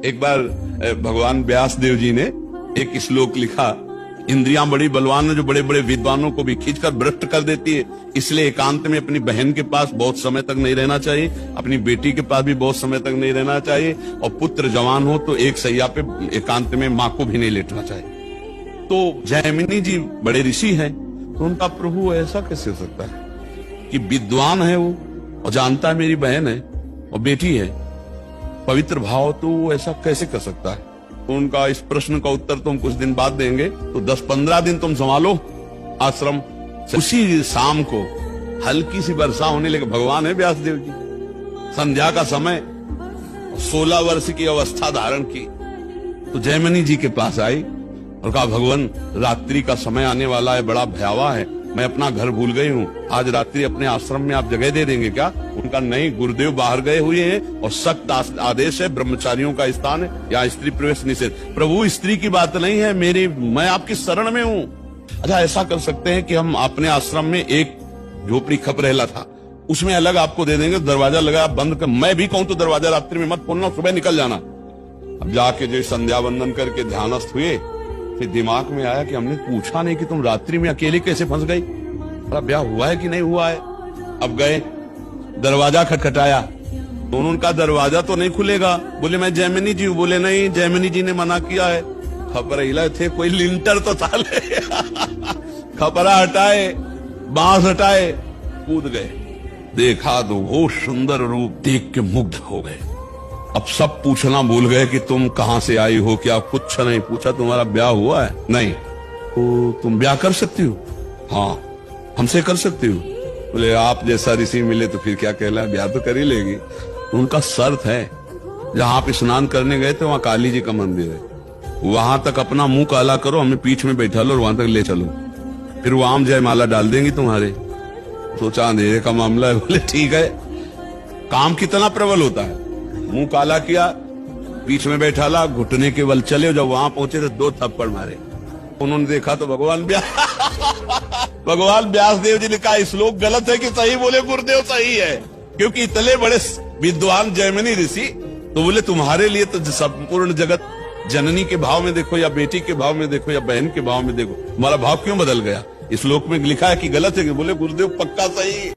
एक बार भगवान व्यास देव जी ने एक श्लोक लिखा, इंद्रियां बड़ी बलवान है जो बड़े बड़े विद्वानों को भी खींचकर भ्रष्ट कर देती है, इसलिए एकांत में अपनी बहन के पास बहुत समय तक नहीं रहना चाहिए, अपनी बेटी के पास भी बहुत समय तक नहीं रहना चाहिए, और पुत्र जवान हो तो एक सैया पे एकांत में माँ को भी नहीं लेटना चाहिए। तो जैमिनी जी बड़े ऋषि हैं, तो उनका प्रभु ऐसा कैसे हो सकता है कि विद्वान है वो और जानता है मेरी बहन है और बेटी है, पवित्र भाव, तो वो ऐसा कैसे कर सकता है? तो उनका इस प्रश्न का उत्तर तो हम कुछ दिन बाद देंगे। तो 10-15 दिन तुम संभालो आश्रम। उसी शाम को हल्की सी वर्षा होने लगी। भगवान है व्यास देव जी, संध्या का समय, 16 वर्ष की अवस्था धारण की, तो जैमिनी जी के पास आई और कहा, भगवान रात्रि का समय आने वाला है, बड़ा भयावह है, मैं अपना घर भूल गई हूँ, आज रात्रि अपने आश्रम में आप जगह दे देंगे क्या? उनका नहीं, गुरुदेव बाहर गए हुए हैं और सख्त आदेश है, ब्रह्मचारियों का स्थान है, यहाँ स्त्री प्रवेश निषेध। प्रभु स्त्री की बात नहीं है, मैं आपकी शरण में हूँ। अच्छा, ऐसा कर सकते हैं कि हम अपने आश्रम में एक झोपड़ी खपरेला था, उसमें अलग आपको दे देंगे, दरवाजा लगा बंद कर, मैं भी कहूँ तो दरवाजा रात्रि में मत खोलना, सुबह निकल जाना। अब जाके जो संध्या वंदन करके ध्यानस्थ हुए, फिर दिमाग में आया कि हमने पूछा नहीं कि तुम रात्रि में अकेले कैसे फंस गई, ब्याह हुआ है कि नहीं हुआ है। अब गए, दरवाजा खटखटाया, दोनों उनका दरवाजा तो नहीं खुलेगा, बोले मैं जैमिनी जी हूँ, बोले नहीं जैमिनी जी ने मना किया है। खपरेला थे, कोई लिंटर तो था ले खपरा हटाए, बांस हटाए, कूद गए, देखा तो वो सुंदर रूप देख के मुग्ध हो गए। अब सब पूछना भूल गए कि तुम कहां से आई हो, क्या कुछ नहीं पूछा, तुम्हारा ब्याह हुआ है? नहीं। तो तुम ब्याह कर सकती हो? हाँ, हमसे कर सकती हो। बोले आप जैसा ऋषि मिले तो फिर क्या कहला, ब्याह तो कर ही लेगी। उनका शर्त है, जहां आप स्नान करने गए थे वहां काली जी का मंदिर है, वहां तक अपना मुंह काला करो, हमें पीठ में बैठा लो और वहां तक ले चलो, फिर वो आम जयमाला डाल देंगी तुम्हारे। सोचा अंधेरे का मामला है, बोले ठीक है। काम कितना प्रबल होता है, मुंह काला किया, पीठ में बैठा ला, घुटने के बल चले, जब वहां पहुंचे तो 2 थप्पड़ मारे। उन्होंने देखा तो भगवान व्यास देव जी ने कहा, श्लोक गलत है कि सही? बोले गुरुदेव सही है, क्योंकि इतने बड़े विद्वान जैमिनी ऋषि, तो बोले तुम्हारे लिए तो संपूर्ण जगत जननी के भाव में देखो या बेटी के भाव में देखो या बहन के भाव में देखो, तुम्हारा भाव क्यों बदल गया? इस श्लोक में लिखा है कि गलत है कि? बोले गुरुदेव पक्का सही।